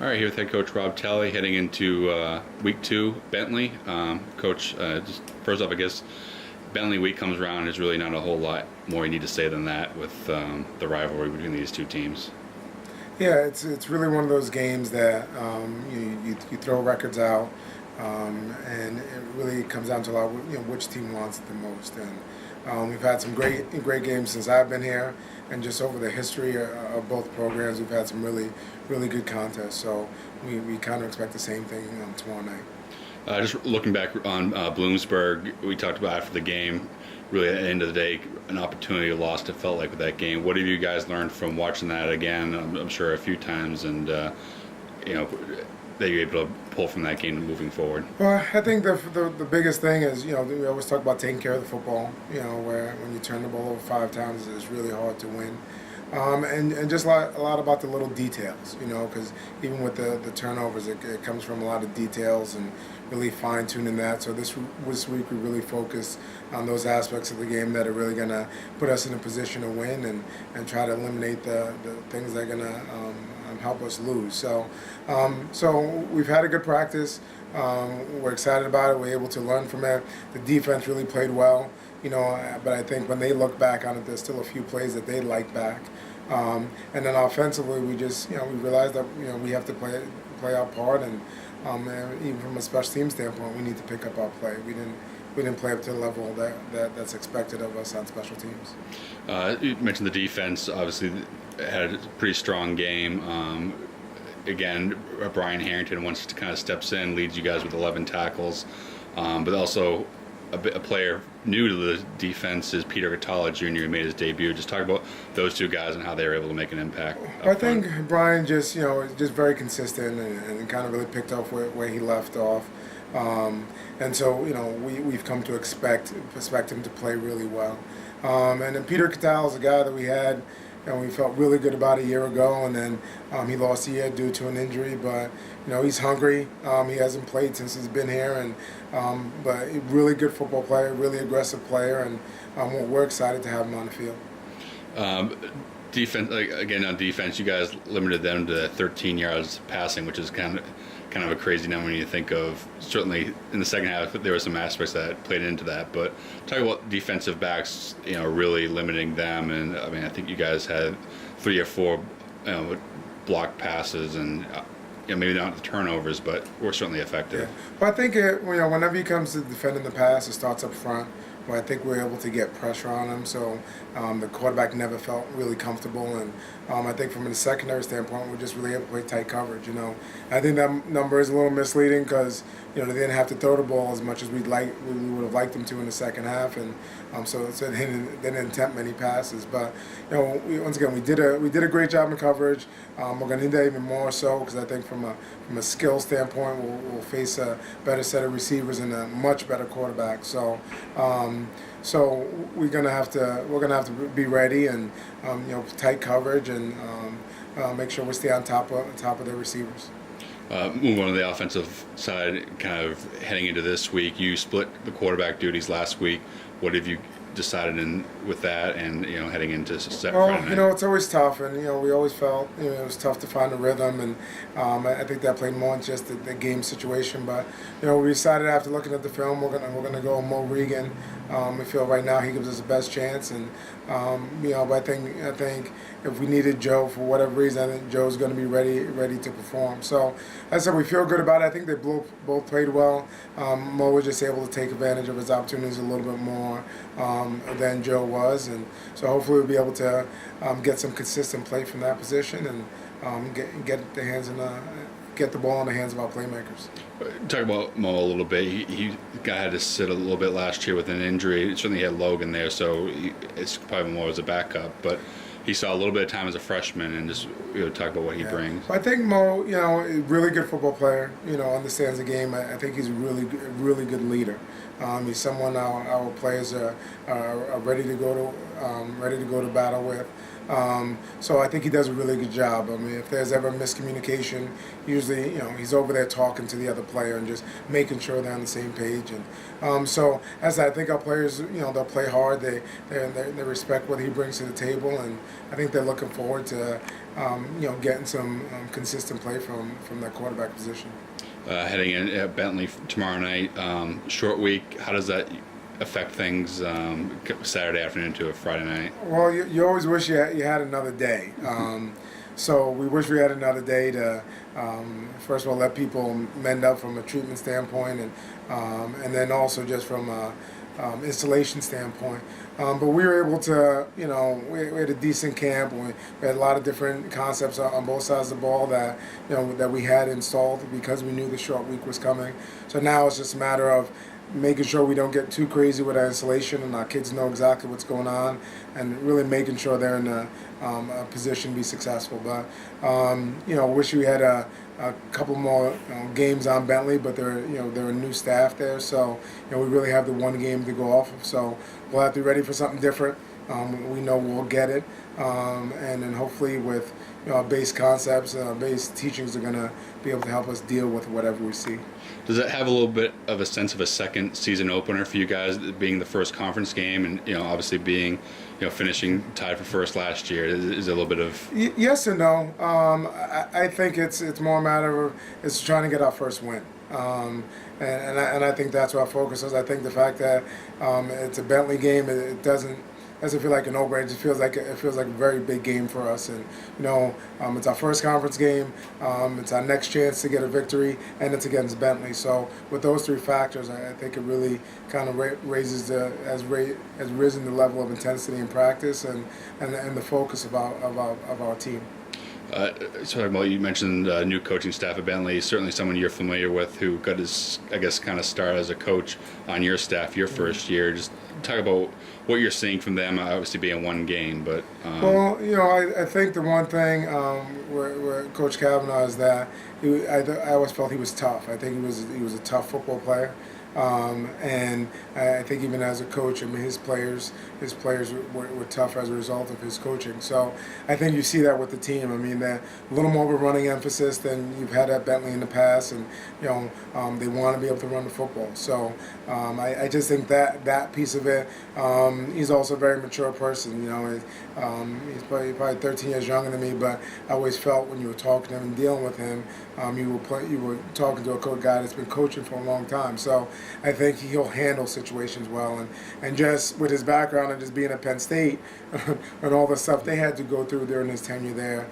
All right, here with head coach Rob Talley heading into week 2, Bentley. Coach, just first off, I guess Bentley week comes around and there's really not a whole lot more you need to say than that with the rivalry between these two teams. Yeah, it's really one of those games that you throw records out, and it really comes down to a lot of, which team wants it the most. And we've had some great games since I've been here, and just over the history of both programs, we've had some really good contests. So we kind of expect the same thing tomorrow night. Just looking back on Bloomsburg, we talked about after the game, really at the end of the day, an opportunity lost, it felt like, with that game. What have you guys learned from watching that again, I'm sure a few times, and that you're able to pull from that game moving forward? Well, I think the biggest thing is, we always talk about taking care of the football, where when you turn the ball over 5 times, it's really hard to win. And just a lot about the little details, because even with the turnovers, it comes from a lot of details and really fine-tuning that. So this week we really focus on those aspects of the game that are really going to put us in a position to win and try to eliminate the things that are going to help us lose. So we've had a good practice. We're excited about it. We're able to learn from it. The defense really played well, but I think when they look back on it, there's still a few plays that they like back. And then offensively, we just, we realized that, we have to play our part, and even from a special team standpoint, we need to pick up our play. We didn't play up to the level that's expected of us on special teams. You mentioned the defense, obviously had a pretty strong game. Again, Brian Harrington once kind of steps in, leads you guys with 11 tackles, but also a player new to the defense is Peter Talley Jr., who made his debut. Just talk about those two guys and how they were able to make an impact. I think Brian just very consistent and kind of really picked up where he left off. And so, we've come to expect him to play really well. And then Peter Talley is a guy that we had, and we felt really good about a year ago, and then he lost a year due to an injury. But he's hungry. He hasn't played since he's been here, and but a really good football player, really aggressive player, and we're excited to have him on the field. Defense, again on defense, you guys limited them to 13 yards passing, which is kind of a crazy number when you think of. Certainly in the second half, there were some aspects that played into that. But talk about defensive backs, really limiting them. And I mean, I think you guys had 3 or 4, blocked passes, and maybe not the turnovers, but were certainly effective. Yeah. But I think whenever he comes to defending the pass, it starts up front. Where I think we're able to get pressure on him, so the quarterback never felt really comfortable. And I think from a secondary standpoint, we're just really able to play tight coverage. I think that number is a little misleading because they didn't have to throw the ball as much as we would have liked them to in the second half, and so they didn't attempt many passes. But once again, we did a great job in coverage. We're going to need that even more so because I think from a skill standpoint, we'll face a better set of receivers and a much better quarterback. So we're gonna have to be ready and tight coverage and make sure we stay on top of the receivers. Move on to the offensive side, kind of heading into this week. You split the quarterback duties last week. What have you decided with that, and heading into Friday night? It's always tough, and we always felt it was tough to find a rhythm, and I think that played more in just the game situation. But we decided after looking at the film, we're gonna go Mo Regan. We feel right now he gives us the best chance, and but I think if we needed Joe for whatever reason, I think Joe's going to be ready to perform. So as I said, we feel good about it. I think they both played well. Mo was just able to take advantage of his opportunities a little bit more than Joe was, and so hopefully we'll be able to get some consistent play from that position and get the ball in the hands of our playmakers. Talk about Mo a little bit. He had to sit a little bit last year with an injury. Certainly he had Logan there, so it's probably more as a backup. But he saw a little bit of time as a freshman, and just talk about what he brings. I think Mo, is a really good football player. Understands the game. I think he's a really good leader. He's someone our players are ready to go to battle with. So I think he does a really good job. I mean, if there's ever miscommunication, usually he's over there talking to the other player and just making sure they're on the same page. And so as I think our players, they'll play hard. They respect what he brings to the table, and I think they're looking forward to getting some consistent play from that quarterback position. Heading in at Bentley tomorrow night, short week. How does that affect things Saturday afternoon to a Friday night? Well, you always wish you had another day. So we wish we had another day to, first of all, let people mend up from a treatment standpoint, and then also just from a installation standpoint. But we were able to, we had a decent camp. We had a lot of different concepts on both sides of the ball that, that we had installed because we knew the short week was coming. So now it's just a matter of making sure we don't get too crazy with our installation and our kids know exactly what's going on, and really making sure they're in a position to be successful. But wish we had a couple more games on Bentley, but they're a new staff there, so we really have the one game to go off of. So we'll have to be ready for something different. We know we'll get it, and then hopefully with our base concepts and our base teachings are going to be able to help us deal with whatever we see. Does it have a little bit of a sense of a second season opener for you guys, being the first conference game, and obviously being finishing tied for first last year? Is it a little bit of yes and no. I think it's more a matter of it's trying to get our first win. And I think that's what our focus is. I think the fact that it's a Bentley game, it doesn't feel like an no-brainer. It feels like a very big game for us, and it's our first conference game. It's our next chance to get a victory, and it's against Bentley. So with those three factors, I think it really kind of has risen the level of intensity in practice and the focus of our team. So you mentioned new coaching staff at Bentley. Certainly someone you're familiar with, who got his, I guess, kind of start as a coach on your staff your first year. Just talk about what you're seeing from them. Obviously, being one game, but well, I think the one thing where Coach Kavanaugh is that I always felt he was tough. I think he was a tough football player. And I think even as a coach, I mean, his players were tough as a result of his coaching. So I think you see that with the team. I mean, they're a little more of a running emphasis than you've had at Bentley in the past, and they want to be able to run the football. So I just think that piece of it. He's also a very mature person. He's probably 13 years younger than me, but I always felt when you were talking to him and dealing with him, you were talking to a guy that's been coaching for a long time. So I think he'll handle situations well, and just with his background and just being at Penn State and all the stuff they had to go through during his tenure there,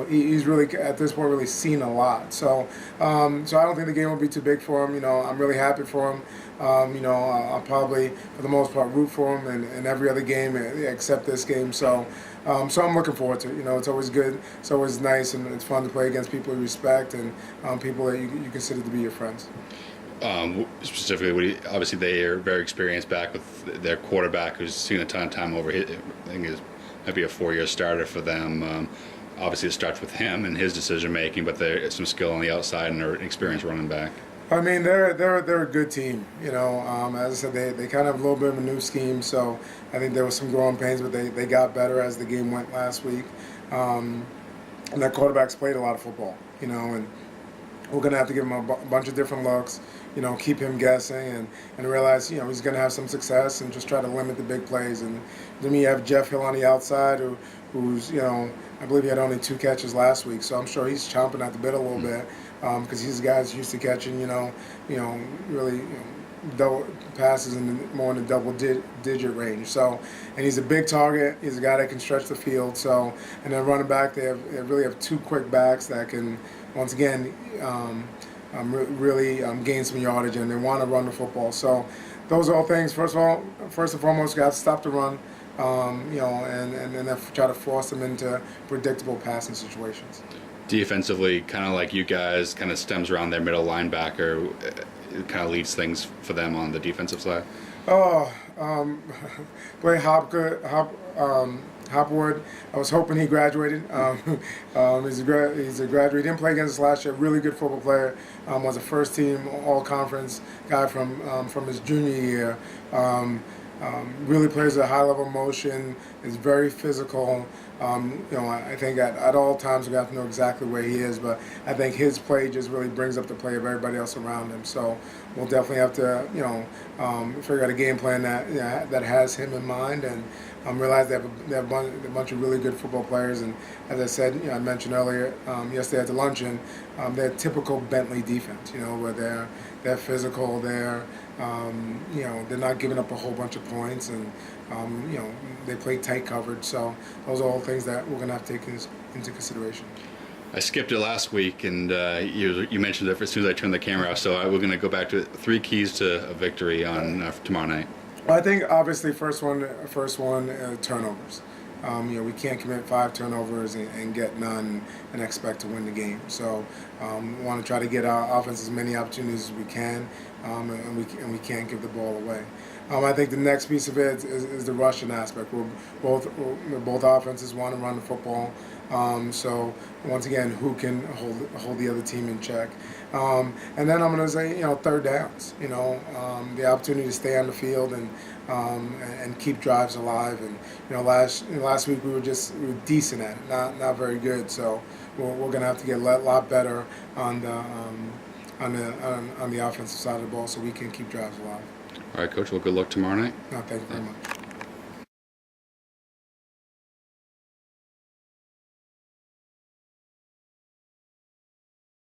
he's really at this point really seen a lot. So I don't think the game will be too big for him. I'm really happy for him. I'll probably for the most part root for him in every other game except this game. So I'm looking forward to it. It's always good. It's always nice, and it's fun to play against people you respect and people that you consider to be your friends. Specifically, obviously they are very experienced back with their quarterback, who's seen a ton of time over. I think is might be a 4-year starter for them. Obviously, it starts with him and his decision making, but there's some skill on the outside and an experienced running back. I mean, they're a good team. As I said, they kind of have a little bit of a new scheme, so I think there was some growing pains, but they got better as the game went last week. And their quarterbacks played a lot of football, and we're going to have to give him a bunch of different looks, keep him guessing and realize, he's going to have some success and just try to limit the big plays. And then you have Jeff Hill on the outside who's, I believe he had only 2 catches last week, so I'm sure he's chomping at the bit a little bit because he's a guy that's used to catching, really double passes more in the double-digit range. So, and he's a big target. He's a guy that can stretch the field. So, and then running back, they really have 2 quick backs that can, once again, really gain some yardage, and they want to run the football. So, those are all things. First and foremost, you got to stop the run, and then try to force them into predictable passing situations. Defensively, kind of like you guys, kind of stems around their middle linebacker. It kind of leads things for them on the defensive side. Blake Hopwood. I was hoping he graduated. He's a graduate. He didn't play against us last year. Really good football player. Was a first-team All-Conference guy from his junior year. really plays a high level motion, is very physical. I think at all times we have to know exactly where he is, but I think his play just really brings up the play of everybody else around him. So we'll definitely have to, figure out a game plan that has him in mind, and realize they have a bunch of really good football players. And as I said, I mentioned earlier yesterday at the luncheon, they're typical Bentley defense. Where they're physical, they're not giving up a whole bunch of points, and they play tight coverage. So those are all things that we're going to have to take into consideration. I skipped it last week, and you mentioned it as soon as I turned the camera off. So we're going to go back to 3 keys to a victory on tomorrow night. Well, I think obviously first one, turnovers. We can't commit 5 turnovers and get none and expect to win the game. So we want to try to get our offense as many opportunities as we can, and we can't give the ball away. I think the next piece of it is the rushing aspect. Both offenses want to run the football. So once again, who can hold the other team in check? And then I'm going to say, third downs. The opportunity to stay on the field and keep drives alive. And last week we were decent at it, not very good. So we're going to have to get a lot better on the offensive side of the ball so we can keep drives alive. All right, Coach. Well, good luck tomorrow night. No, thank you very much.